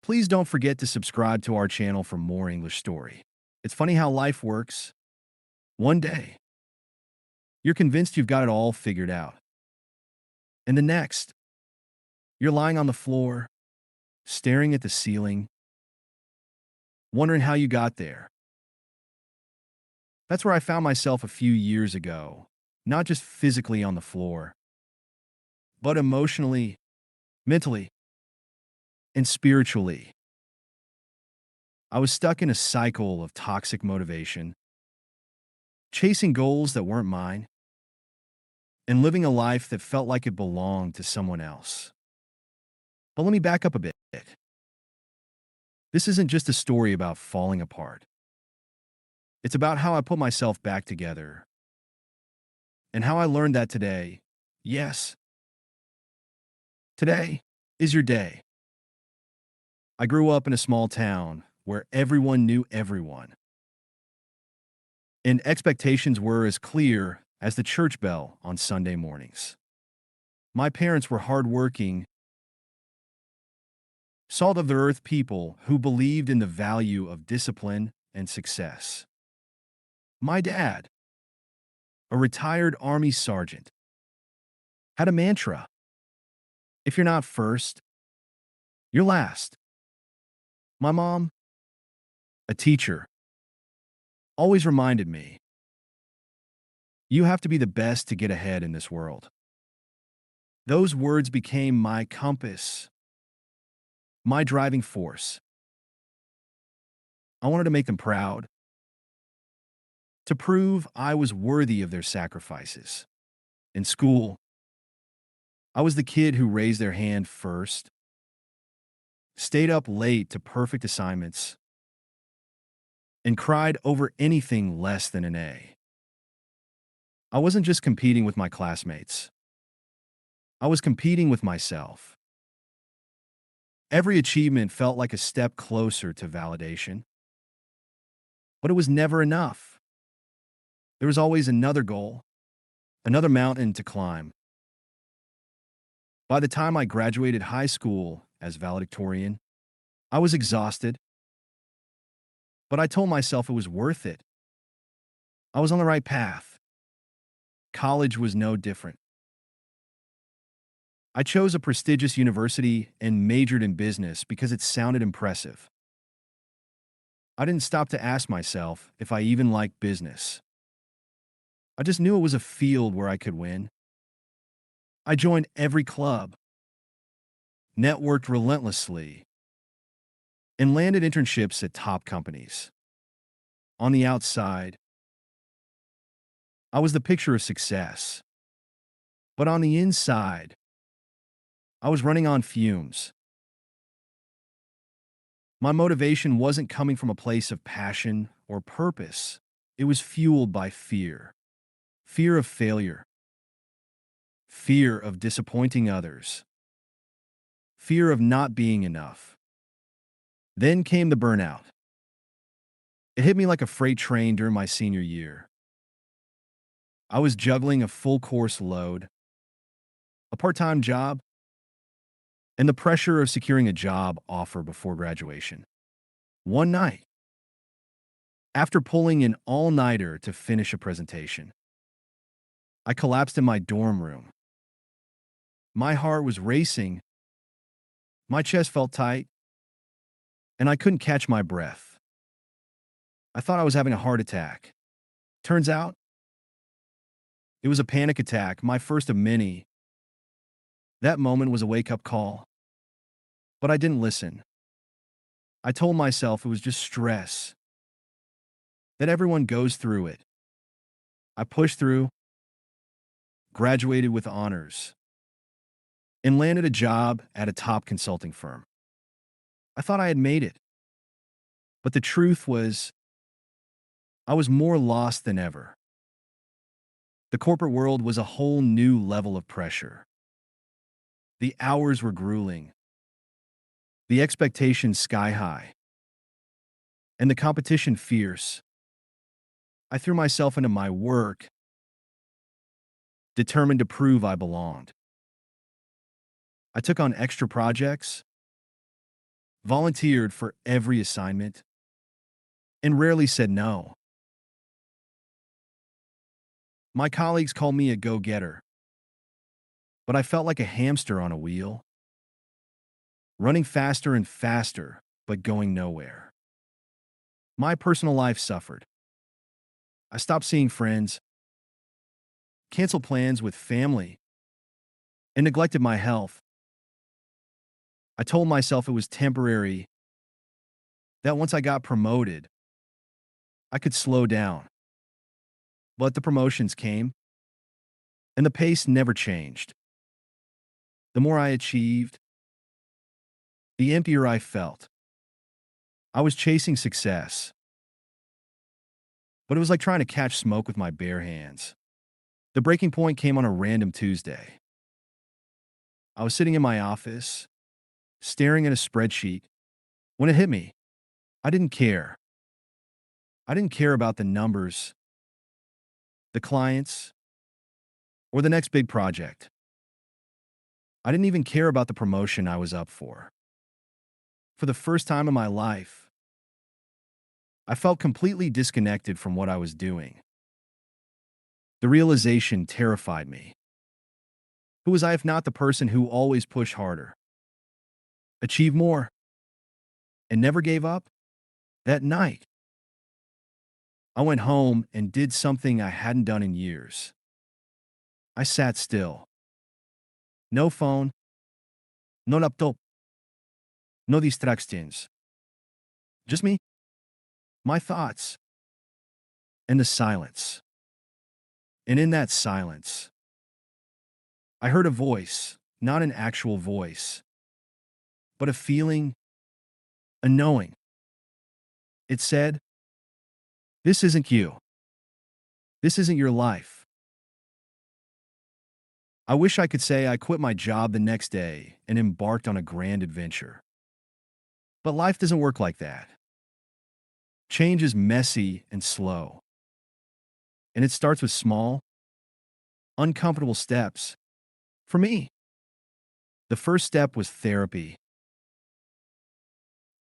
Please don't forget to subscribe to our channel for more English story. It's funny how life works. One day, you're convinced you've got it all figured out. And the next, you're lying on the floor, staring at the ceiling, wondering how you got there. That's where I found myself a few years ago, not just physically on the floor, but emotionally, mentally, and spiritually. I was stuck in a cycle of toxic motivation, chasing goals that weren't mine, and living a life that felt like it belonged to someone else. But let me back up a bit. This isn't just a story about falling apart. It's about how I put myself back together and how I learned that today, yes, today is your day. I grew up in a small town where everyone knew everyone, and expectations were as clear as the church bell on Sunday mornings. My parents were hardworking, salt of the earth people who believed in the value of discipline and success. My dad, a retired Army sergeant, had a mantra: if you're not first, you're last. My mom, a teacher, always reminded me, you have to be the best to get ahead in this world. Those words became my compass, my driving force. I wanted to make them proud, to prove I was worthy of their sacrifices. In school, I was the kid who raised their hand first, stayed up late to perfect assignments, and cried over anything less than an A. I wasn't just competing with my classmates. I was competing with myself. Every achievement felt like a step closer to validation. But it was never enough. There was always another goal, another mountain to climb. By the time I graduated high school as valedictorian, I was exhausted. But I told myself it was worth it. I was on the right path. College was no different. I chose a prestigious university and majored in business because it sounded impressive. I didn't stop to ask myself if I even liked business. I just knew it was a field where I could win. I joined every club, networked relentlessly, and landed internships at top companies. On the outside, I was the picture of success. But on the inside, I was running on fumes. My motivation wasn't coming from a place of passion or purpose. It was fueled by fear. Fear of failure. Fear of disappointing others. Fear of not being enough. Then came the burnout. It hit me like a freight train during my senior year. I was juggling a full course load, a part-time job, and the pressure of securing a job offer before graduation. One night, after pulling an all-nighter to finish a presentation, I collapsed in my dorm room. My heart was racing, my chest felt tight, and I couldn't catch my breath. I thought I was having a heart attack. Turns out, it was a panic attack, my first of many. That moment was a wake-up call. But I didn't listen. I told myself it was just stress, that everyone goes through it. I pushed through, graduated with honors, and landed a job at a top consulting firm. I thought I had made it. But the truth was, I was more lost than ever. The corporate world was a whole new level of pressure. The hours were grueling, the expectations sky high, and the competition fierce. I threw myself into my work, determined to prove I belonged. I took on extra projects, volunteered for every assignment, and rarely said no. My colleagues called me a go-getter, but I felt like a hamster on a wheel, running faster and faster, but going nowhere. My personal life suffered. I stopped seeing friends, canceled plans with family, and neglected my health. I told myself it was temporary, that once I got promoted, I could slow down. But the promotions came, and the pace never changed. The more I achieved, the emptier I felt. I was chasing success, but it was like trying to catch smoke with my bare hands. The breaking point came on a random Tuesday. I was sitting in my office, staring at a spreadsheet, when it hit me. I didn't care. I didn't care about the numbers, the clients, or the next big project. I didn't even care about the promotion I was up for. For the first time in my life, I felt completely disconnected from what I was doing. The realization terrified me. Who was I if not the person who always pushed harder, achieved more, and never gave up? That night, I went home and did something I hadn't done in years. I sat still. No phone, no laptop, no distractions. Just me, my thoughts, and the silence. And in that silence, I heard a voice, not an actual voice, but a feeling, a knowing. It said, "This isn't you. This isn't your life." I wish I could say I quit my job the next day and embarked on a grand adventure. But life doesn't work like that. Change is messy and slow. And it starts with small, uncomfortable steps. For me, the first step was therapy.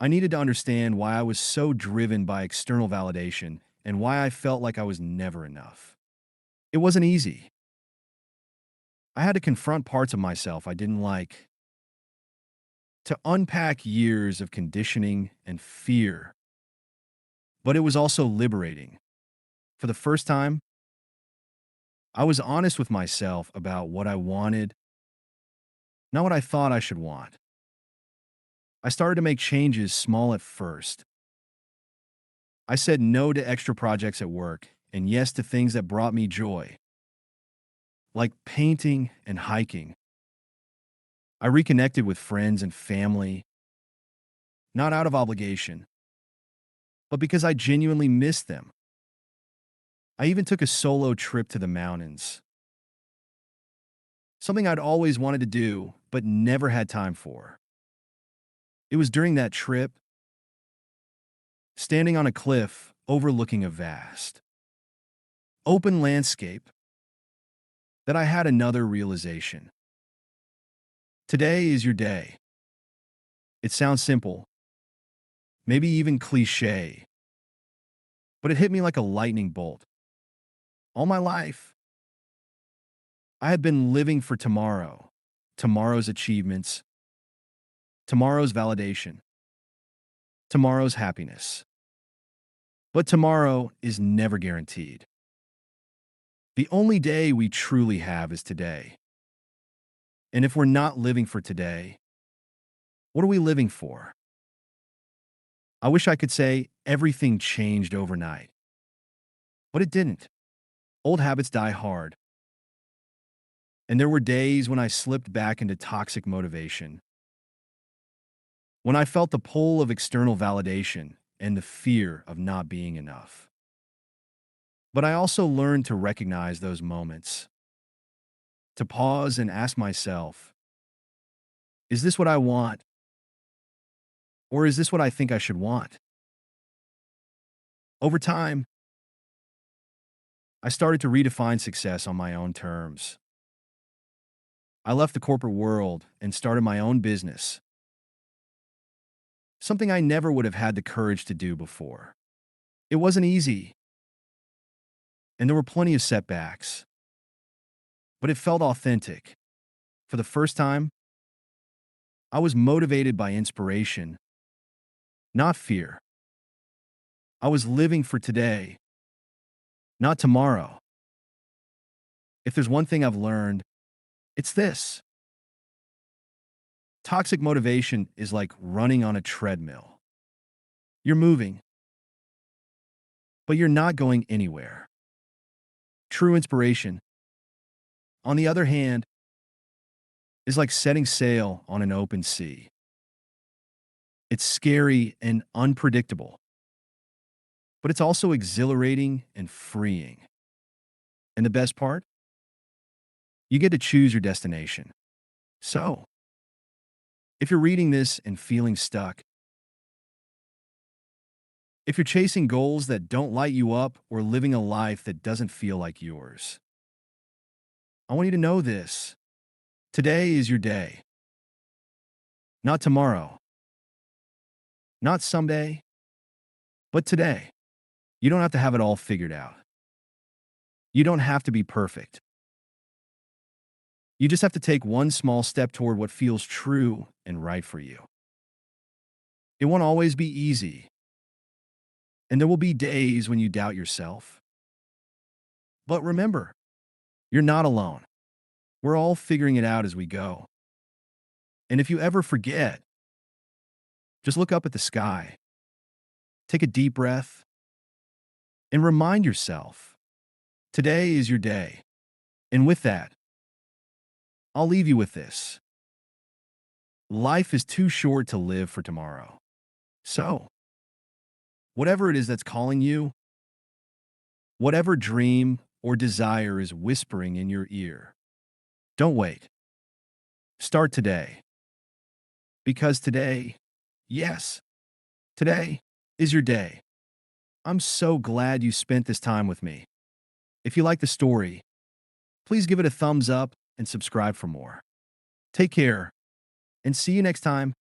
I needed to understand why I was so driven by external validation and why I felt like I was never enough. It wasn't easy. I had to confront parts of myself I didn't like, to unpack years of conditioning and fear. But it was also liberating. For the first time, I was honest with myself about what I wanted, not what I thought I should want. I started to make changes small at first. I said no to extra projects at work and yes to things that brought me joy, like painting and hiking. I reconnected with friends and family, not out of obligation, but because I genuinely missed them. I even took a solo trip to the mountains, something I'd always wanted to do, but never had time for. It was during that trip, standing on a cliff overlooking a vast, open landscape, that I had another realization. Today is your day. It sounds simple, maybe even cliche, but it hit me like a lightning bolt. All my life, I had been living for tomorrow, tomorrow's achievements, tomorrow's validation, tomorrow's happiness. But tomorrow is never guaranteed. The only day we truly have is today. And if we're not living for today, what are we living for? I wish I could say everything changed overnight, but it didn't. Old habits die hard. And there were days when I slipped back into toxic motivation, when I felt the pull of external validation and the fear of not being enough. But I also learned to recognize those moments, to pause and ask myself, is this what I want? Or is this what I think I should want? Over time, I started to redefine success on my own terms. I left the corporate world and started my own business, something I never would have had the courage to do before. It wasn't easy, and there were plenty of setbacks, but it felt authentic. For the first time, I was motivated by inspiration, not fear. I was living for today, not tomorrow. If there's one thing I've learned, it's this. Toxic motivation is like running on a treadmill. You're moving, but you're not going anywhere. True inspiration, on the other hand, is like setting sail on an open sea. It's scary and unpredictable, but it's also exhilarating and freeing. And the best part? You get to choose your destination. So, if you're reading this and feeling stuck, if you're chasing goals that don't light you up or living a life that doesn't feel like yours, I want you to know this. Today is your day. Not tomorrow. Not someday. But today. You don't have to have it all figured out. You don't have to be perfect. You just have to take one small step toward what feels true and right for you. It won't always be easy. And there will be days when you doubt yourself. But remember, you're not alone. We're all figuring it out as we go. And if you ever forget, just look up at the sky, take a deep breath, and remind yourself, today is your day. And with that, I'll leave you with this. Life is too short to live for tomorrow. So, whatever it is that's calling you, whatever dream or desire is whispering in your ear, don't wait. Start today. Because today, yes, today is your day. I'm so glad you spent this time with me. If you like the story, please give it a thumbs up and subscribe for more. Take care, and see you next time.